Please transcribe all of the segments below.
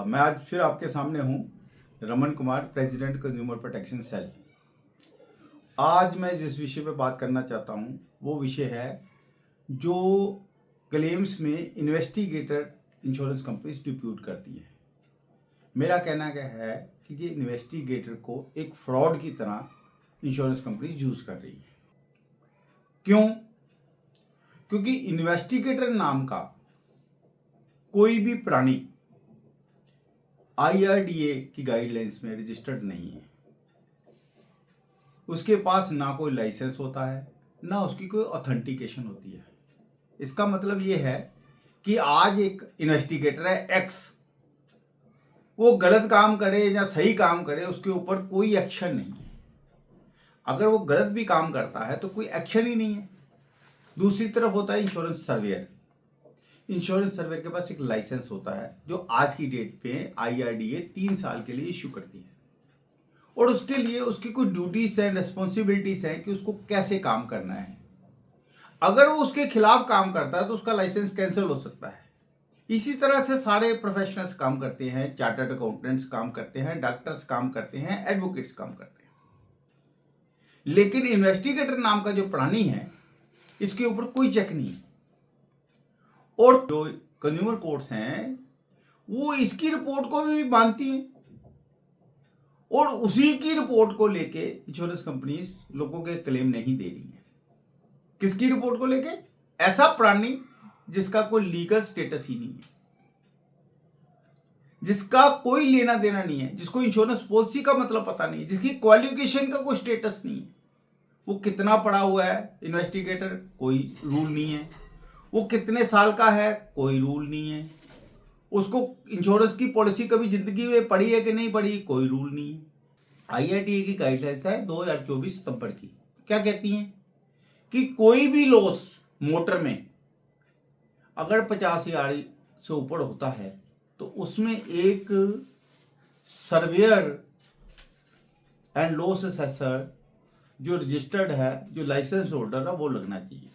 मैं आज फिर आपके सामने हूं, Raman Kumar, president consumer protection cell. आज मैं जिस विषय पे बात करना चाहता हूं वो विषय है जो क्लेम्स में इन्वेस्टिगेटर इंश्योरेंस कंपनीज डिप्यूट करती है। मेरा कहना क्या है कि ये इन्वेस्टिगेटर को एक फ्रॉड की तरह इंश्योरेंस कंपनीज यूज कर रही है। क्यों? क्योंकि इन्वेस्टिगेटर नाम का कोई भी प्राणी IRDA की गाइडलाइंस में रजिस्टर्ड नहीं है। उसके पास ना कोई लाइसेंस होता है, ना उसकी कोई ऑथेंटिकेशन होती है। इसका मतलब ये है कि आज एक इन्वेस्टिगेटर है एक्स, वो गलत काम करे या सही काम करे, उसके ऊपर कोई एक्शन नहीं है। अगर वो गलत भी काम करता है तो कोई एक्शन ही नहीं है। दूसरी तरफ होता है इंश्योरेंस सर्वेयर। इंश्योरेंस सर्वेयर के पास एक लाइसेंस होता है जो आज की डेट पे IRDA 3 साल के लिए इश्यू करती है, और उसके लिए उसकी कुछ ड्यूटीज एंड रेस्पॉन्सिबिलिटीज हैं कि उसको कैसे काम करना है। अगर वो उसके खिलाफ काम करता है तो उसका लाइसेंस कैंसिल हो सकता है। इसी तरह से सारे प्रोफेशनल्स काम करते हैं, चार्टर्ड अकाउंटेंट्स काम करते हैं, डॉक्टर्स काम करते हैं, एडवोकेट्स काम करते हैं। लेकिन इन्वेस्टिगेटर नाम का जो प्राणी है, इसके ऊपर कोई चेक नहीं है। और जो कंज्यूमर कोर्ट्स हैं वो इसकी रिपोर्ट को भी मानती हैं, और उसी की रिपोर्ट को लेके इंश्योरेंस कंपनीज लोगों के क्लेम नहीं दे रही है। किसकी रिपोर्ट को लेके? ऐसा प्राणी जिसका कोई लीगल स्टेटस ही नहीं है, जिसका कोई लेना देना नहीं है, जिसको इंश्योरेंस पॉलिसी का मतलब पता नहीं है, जिसकी क्वालिफिकेशन का कोई स्टेटस नहीं है। वो कितना पढ़ा हुआ है इन्वेस्टिगेटर, कोई रूल नहीं है। वो कितने साल का है, कोई रूल नहीं है। उसको इंश्योरेंस की पॉलिसी कभी जिंदगी में पढ़ी है कि नहीं पढ़ी, कोई रूल नहीं है। IRDA की गाइडलाइंस है 2024 सितंबर की। क्या कहती हैं कि कोई भी लॉस मोटर में अगर 50,000 से ऊपर होता है तो उसमें एक सर्वेयर एंड लॉस असेसर जो रजिस्टर्ड है, जो लाइसेंस होल्डर है, वो लगना चाहिए।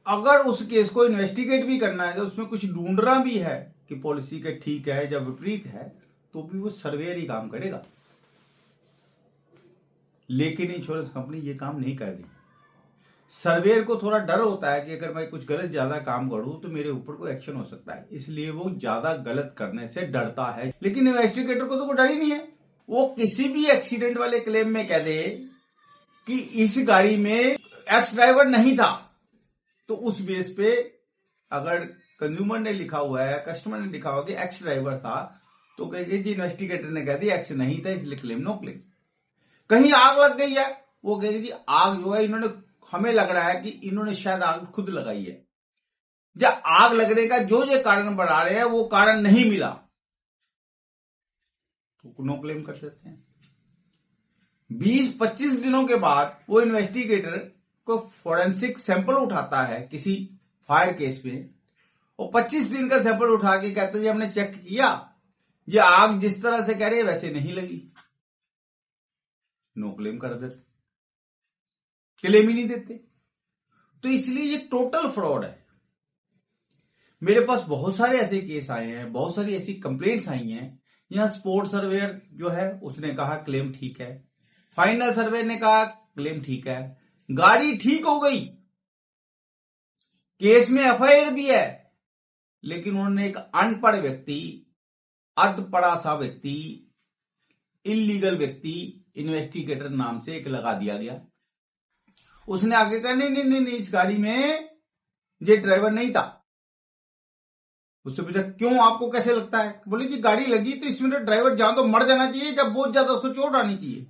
अगर उस केस को इन्वेस्टिगेट भी करना है तो उसमें कुछ ढूंढना भी है कि पॉलिसी के ठीक है या विपरीत है, तो भी वो सर्वेयर ही काम करेगा। लेकिन इंश्योरेंस कंपनी ये काम नहीं कर रही। सर्वेयर को थोड़ा डर होता है कि अगर मैं कुछ गलत ज्यादा काम करूं तो मेरे ऊपर कोई एक्शन हो सकता है, इसलिए वो ज्यादा गलत करने से डरता है। लेकिन इन्वेस्टिगेटर को तो कोई डर ही नहीं है। वो किसी भी एक्सीडेंट वाले क्लेम में कह दे कि इस गाड़ी में एक्स ड्राइवर नहीं था, तो उस बेस पे अगर कंज्यूमर ने लिखा हुआ है, कस्टमर ने लिखा हुआ कि एक्स ड्राइवर था, तो कहेंगे जी इन्वेस्टिगेटर ने कह दिया एक्स नहीं था, इसलिए क्लेम नो क्लेम। कहीं आग लग गई है, वो कहेंगे जी आग जो है इन्होंने, हमें लग रहा है कि इन्होंने शायद आग खुद लगाई है, जब आग लगने का जो कारण बढ़ा रहे हैं वो कारण नहीं मिला, तो नो क्लेम कर देते हैं। 20-25 दिनों के बाद वो इन्वेस्टिगेटर को फोरेंसिक सैंपल उठाता है किसी फायर केस में, और 25 दिन का सैंपल उठा के कहते हैं हमने चेक किया, ये आग जिस तरह से कह रहे हैं वैसे नहीं लगी। नो क्लेम कर देते, क्लेम ही नहीं देते। तो इसलिए ये टोटल फ्रॉड है। मेरे पास बहुत सारे ऐसे केस आए हैं, बहुत सारी ऐसी कंप्लेंट्स आई हैं। यहां स्पोर्ट सर्वेयर जो है उसने कहा क्लेम ठीक है, फाइनल सर्वे ने कहा क्लेम ठीक है, गाड़ी ठीक हो गई, केस में FIR भी है, लेकिन उन्होंने एक अनपढ़ व्यक्ति, अर्ध पढ़ा सा व्यक्ति, इलीगल व्यक्ति इन्वेस्टिगेटर नाम से एक लगा दिया गया। उसने आगे कहा नहीं नहीं नहीं, इस गाड़ी में ये ड्राइवर नहीं था। उससे पूछा क्यों, आपको कैसे लगता है? बोले कि गाड़ी लगी तो इसमें तो ड्राइवर जहां तो मर जाना चाहिए, जब बहुत ज्यादा उसको चोट आनी चाहिए।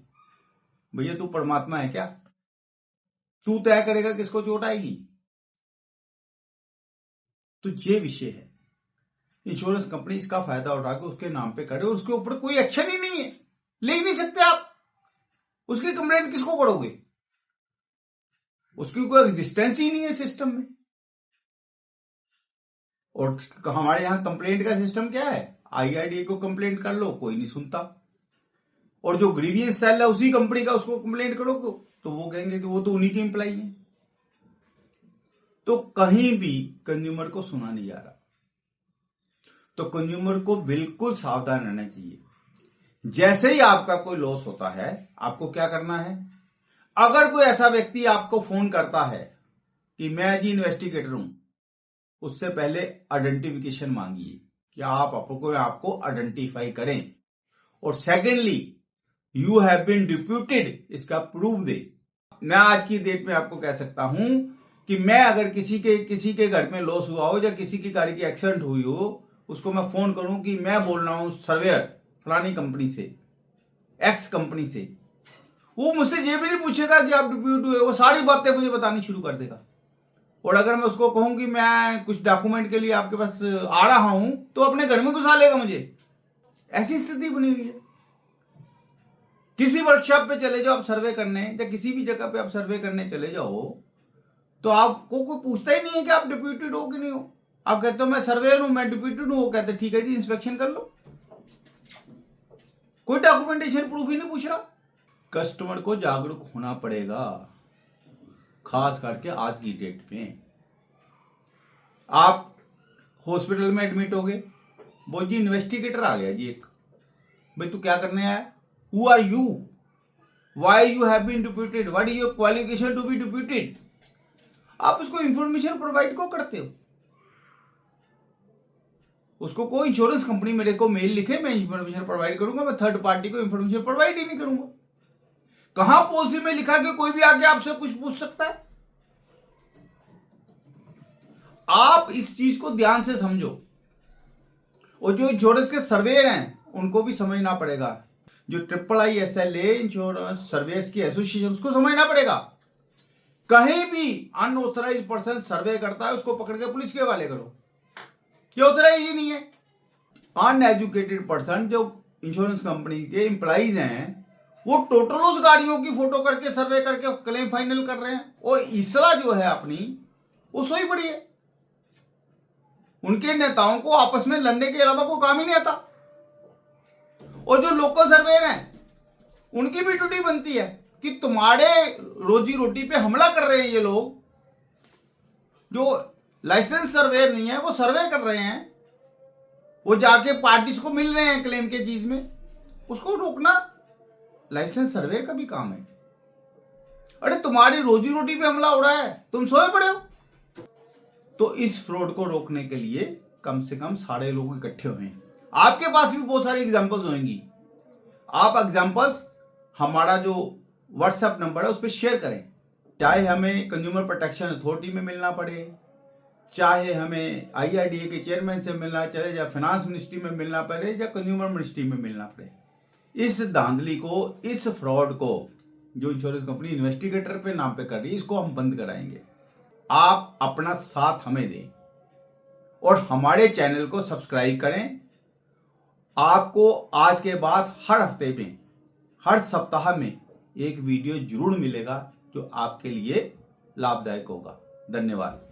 भैया तू परमात्मा है क्या? तू तय करेगा किसको चोट आएगी? तो ये विषय है। इंश्योरेंस कंपनी इसका फायदा उठा के उसके नाम पे करे, और उसके ऊपर कोई एक्शन ही नहीं है, ले नहीं सकते आप। उसकी कंप्लेंट किसको करोगे? उसकी कोई एग्जिस्टेंस ही नहीं है सिस्टम में। और हमारे यहां कंप्लेंट का सिस्टम क्या है? IRDA को कंप्लेंट कर लो, कोई नहीं सुनता, और जो ग्रीवियंस सेल है उसी कंपनी का, उसको कंप्लेंट करो तो वो कहेंगे कि वो तो उन्हीं की एम्प्लॉई है। तो कहीं भी कंज्यूमर को सुना नहीं जा रहा। तो कंज्यूमर को बिल्कुल सावधान रहना चाहिए। जैसे ही आपका कोई लॉस होता है, आपको क्या करना है, अगर कोई ऐसा व्यक्ति आपको फोन करता है कि मैं जी इन्वेस्टिगेटर हूं, उससे पहले आइडेंटिफिकेशन मांगिए कि आपको आइडेंटिफाई करें, और secondly you have been deputed, इसका प्रूफ दे। मैं आज की डेट में आपको कह सकता हूं कि मैं अगर किसी के घर में लॉस हुआ हो या किसी की गाड़ी की एक्सीडेंट हुई हो, उसको मैं फोन करूं कि मैं बोल रहा हूं सर्वेयर फलानी कंपनी से, एक्स कंपनी से, वो मुझसे ये भी नहीं पूछेगा कि आप डिप्यूट हुए, वो सारी बातें मुझे बतानी शुरू कर देगा। और अगर मैं उसको कहूं कि मैं कुछ डॉक्यूमेंट के लिए आपके पास आ रहा हूं, तो अपने घर में घुसा लेगा मुझे। ऐसी स्थिति बनी हुई है। किसी वर्कशॉप पे चले जाओ आप सर्वे करने, या किसी भी जगह पे आप सर्वे करने चले जाओ, तो आपको कोई पूछता ही नहीं है कि आप डिप्यूटेड हो कि नहीं हो। आप कहते हो मैं सर्वेयर हूं, मैं डिप्यूटेड हूं, वो कहते ठीक है जी इंस्पेक्शन कर लो। कोई डॉक्यूमेंटेशन प्रूफ ही नहीं पूछ रहा। कस्टमर को जागरूक होना पड़ेगा, खास करके आज की डेट में। आप हॉस्पिटल में एडमिट हो गए, वो जी इन्वेस्टिगेटर आ गया जी एक, भाई तू क्या करने आया, who are you, why you have been deputed, what is your qualification to be deputed. आप उसको इंफॉर्मेशन प्रोवाइड क्यों करते हो। उसको कोई इंश्योरेंस कंपनी मेरे को मेल लिखे, मैं इंफॉर्मेशन प्रोवाइड करूंगा, मैं थर्ड पार्टी को इंफॉर्मेशन प्रोवाइड ही नहीं करूंगा। कहां पॉलिसी में लिखा कि कोई भी आके आपसे कुछ पूछ सकता है। आप इस चीज को ध्यान से समझो, और जो इंश्योरेंस के सर्वेयर हैं उनको भी समझना पड़ेगा। जो IIISLA इंश्योरेंस सर्वेयर्स की एसोसिएशन, उसको समझना पड़ेगा। कहीं भी अनऑथराइज्ड पर्सन सर्वे करता है, उसको पकड़ के पुलिस के हवाले करो, ये ऑथराइज ही नहीं है। अनएजुकेटेड पर्सन जो इंश्योरेंस कंपनी के एम्प्लॉइज हैं, वो टोटल उस गाड़ियों की फोटो करके सर्वे करके क्लेम फाइनल कर रहे हैं, और इसला जो है अपनी वो सोई पड़ी है। उनके नेताओं को आपस में लड़ने के अलावा कोई काम ही नहीं आता। और जो लोकल सर्वेयर हैं, उनकी भी ड्यूटी बनती है कि तुम्हारे रोजी रोटी पे हमला कर रहे हैं ये लोग, जो लाइसेंस सर्वेयर नहीं है वो सर्वे कर रहे हैं, वो जाके पार्टीज को मिल रहे हैं क्लेम के चीज में, उसको रोकना लाइसेंस सर्वेयर का भी काम है। अरे तुम्हारी रोजी रोटी पे हमला हो रहा है, तुम सोए पड़े हो। तो इस फ्रॉड को रोकने के लिए कम से कम सारे लोग इकट्ठे हुए हैं। आपके पास भी बहुत सारी एग्जांपल्स होंगी। आप एग्जांपल्स हमारा जो व्हाट्सएप नंबर है उस पर शेयर करें, चाहे हमें कंज्यूमर प्रोटेक्शन अथॉरिटी में मिलना पड़े, चाहे हमें IRDA के चेयरमैन से मिलना चले, या फाइनेंस मिनिस्ट्री में मिलना पड़े, या कंज्यूमर मिनिस्ट्री में मिलना पड़े। इस धांधली को, इस फ्रॉड को जो इंश्योरेंस कंपनी इन्वेस्टिगेटर पे नाम पे कर रही है, इसको हम बंद कराएंगे। आप अपना साथ हमें दें और हमारे चैनल को सब्सक्राइब करें। आपको आज के बाद हर हफ्ते में, हर सप्ताह में एक वीडियो जरूर मिलेगा जो आपके लिए लाभदायक होगा। धन्यवाद।